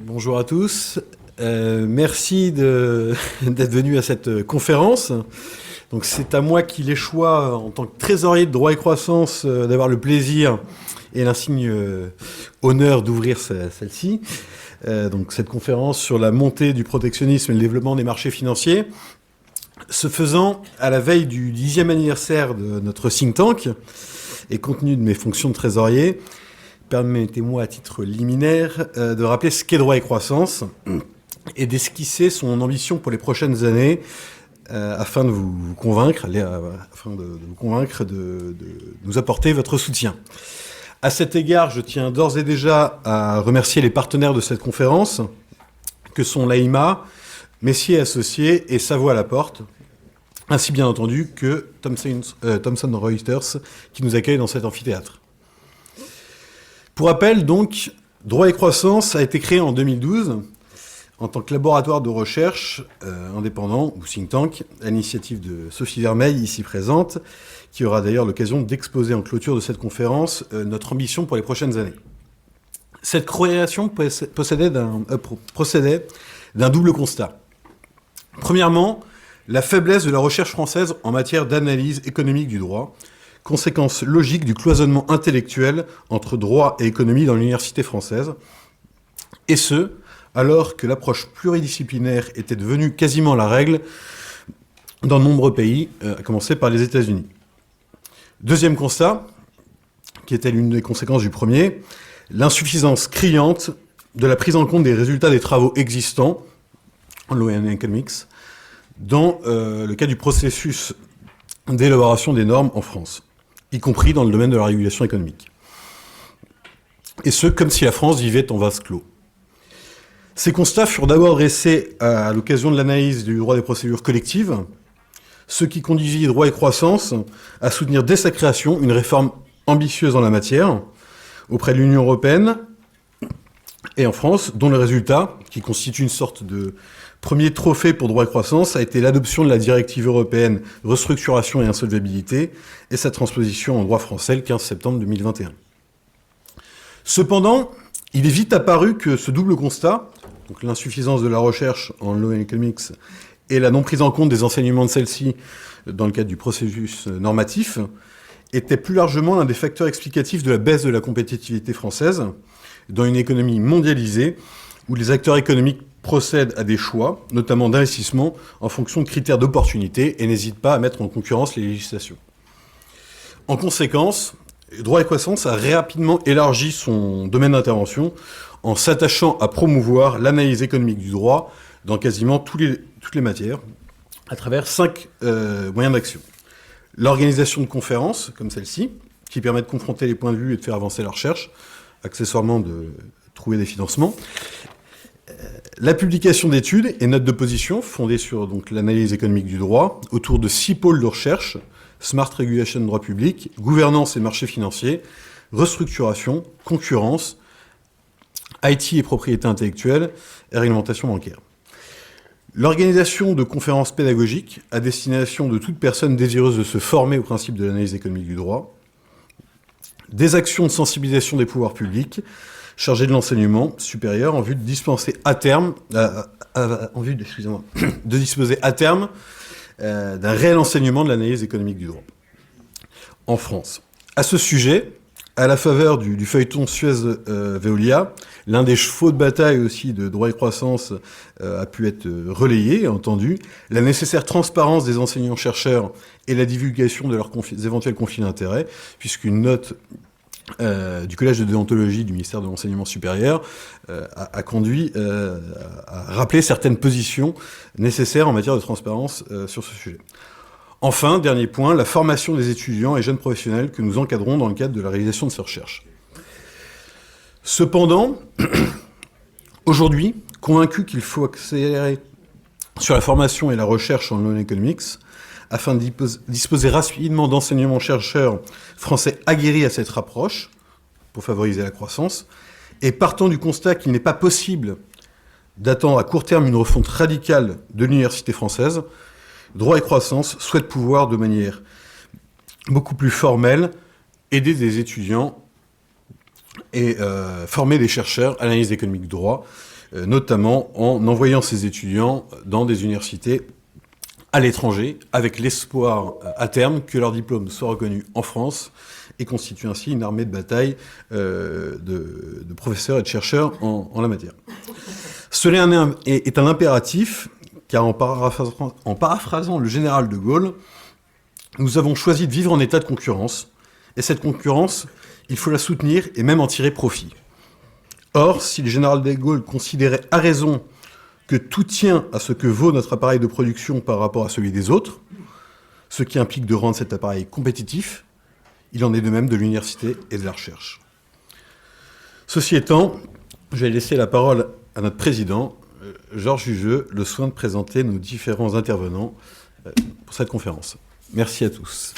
Bonjour à tous. Merci d'être venu à cette conférence. Donc c'est à moi qu'il est choix, en tant que trésorier de Droit et Croissance, d'avoir le plaisir et l'insigne honneur d'ouvrir celle-ci. Donc cette conférence sur la montée du protectionnisme et le développement des marchés financiers. Ce faisant, à la veille du 10e anniversaire de notre think tank, et compte tenu de mes fonctions de trésorier, permettez-moi à titre liminaire de rappeler ce qu'est Droit et Croissance et d'esquisser son ambition pour les prochaines années afin de vous convaincre, de nous apporter votre soutien. À cet égard, je tiens d'ores et déjà à remercier les partenaires de cette conférence, que sont l'AIMA, Messier Associés et Savoie à la Porte, ainsi bien entendu que Thomson Reuters, qui nous accueille dans cet amphithéâtre. Pour rappel, donc, Droit et Croissance a été créé en 2012 en tant que laboratoire de recherche indépendant ou think tank, à l'initiative de Sophie Vermeil, ici présente, qui aura d'ailleurs l'occasion d'exposer en clôture de cette conférence notre ambition pour les prochaines années. Cette création procédait d'un double constat. Premièrement, la faiblesse de la recherche française en matière d'analyse économique du droit, conséquence logique du cloisonnement intellectuel entre droit et économie dans l'université française, et ce, alors que l'approche pluridisciplinaire était devenue quasiment la règle dans de nombreux pays, à commencer par les États-Unis. Deuxième constat, qui était l'une des conséquences du premier, l'insuffisance criante de la prise en compte des résultats des travaux existants, en Law and Economics, dans le cas du processus d'élaboration des normes en France, y compris dans le domaine de la régulation économique. Et ce, comme si la France vivait en vase clos. Ces constats furent d'abord dressés à l'occasion de l'analyse du droit des procédures collectives, ce qui conduisit Droit et Croissance à soutenir dès sa création une réforme ambitieuse en la matière, auprès de l'Union européenne et en France, dont le résultat, qui constitue une sorte de premier trophée pour Droit et Croissance, a été l'adoption de la directive européenne Restructuration et Insolvabilité et sa transposition en droit français le 15 septembre 2021. Cependant, il est vite apparu que ce double constat, donc l'insuffisance de la recherche en Law and Economics et la non prise en compte des enseignements de celle-ci dans le cadre du processus normatif, était plus largement l'un des facteurs explicatifs de la baisse de la compétitivité française dans une économie mondialisée où les acteurs économiques procèdent à des choix, notamment d'investissement, en fonction de critères d'opportunité et n'hésitent pas à mettre en concurrence les législations. En conséquence, Droit et Croissance a rapidement élargi son domaine d'intervention en s'attachant à promouvoir l'analyse économique du droit dans quasiment toutes les matières, à travers 5 moyens d'action. L'organisation de conférences, comme celle-ci, qui permet de confronter les points de vue et de faire avancer la recherche, accessoirement de trouver des financements. La publication d'études et notes de position fondées sur l'analyse économique du droit autour de 6 pôles de recherche: Smart Regulation droit public, gouvernance et marchés financiers, restructuration, concurrence, IT et propriété intellectuelle et réglementation bancaire. L'organisation de conférences pédagogiques à destination de toute personne désireuse de se former au principe de l'analyse économique du droit, des actions de sensibilisation des pouvoirs publics chargés de l'enseignement supérieur en vue de dispenser à terme, disposer à terme d'un réel enseignement de l'analyse économique du droit en France. À ce sujet, à la faveur du feuilleton Suez-Veolia, l'un des chevaux de bataille aussi de Droit et Croissance a pu être relayé et entendu, la nécessaire transparence des enseignants-chercheurs et la divulgation de leurs éventuels conflits d'intérêts, puisqu'une note du Collège de déontologie du ministère de l'Enseignement supérieur a conduit à rappeler certaines positions nécessaires en matière de transparence sur ce sujet. Enfin, dernier point, la formation des étudiants et jeunes professionnels que nous encadrons dans le cadre de la réalisation de ces recherches. Cependant, aujourd'hui, convaincu qu'il faut accélérer sur la formation et la recherche en Law and Economics, afin de disposer rapidement d'enseignants-chercheurs français aguerris à cette approche, pour favoriser la croissance, et partant du constat qu'il n'est pas possible d'attendre à court terme une refonte radicale de l'université française, Droit et Croissance souhaite pouvoir, de manière beaucoup plus formelle, aider des étudiants et former des chercheurs à l'analyse économique du droit, notamment en envoyant ces étudiants dans des universités à l'étranger, avec l'espoir à terme que leur diplôme soit reconnu en France et constitue ainsi une armée de bataille de professeurs et de chercheurs en la matière. Cela est un impératif, car en paraphrasant le général de Gaulle, nous avons choisi de vivre en état de concurrence, et cette concurrence, il faut la soutenir et même en tirer profit. Or, si le général de Gaulle considérait à raison que tout tient à ce que vaut notre appareil de production par rapport à celui des autres, ce qui implique de rendre cet appareil compétitif, il en est de même de l'université et de la recherche. Ceci étant, je vais laisser la parole à notre président, Georges Jugeux, le soin de présenter nos différents intervenants pour cette conférence. Merci à tous.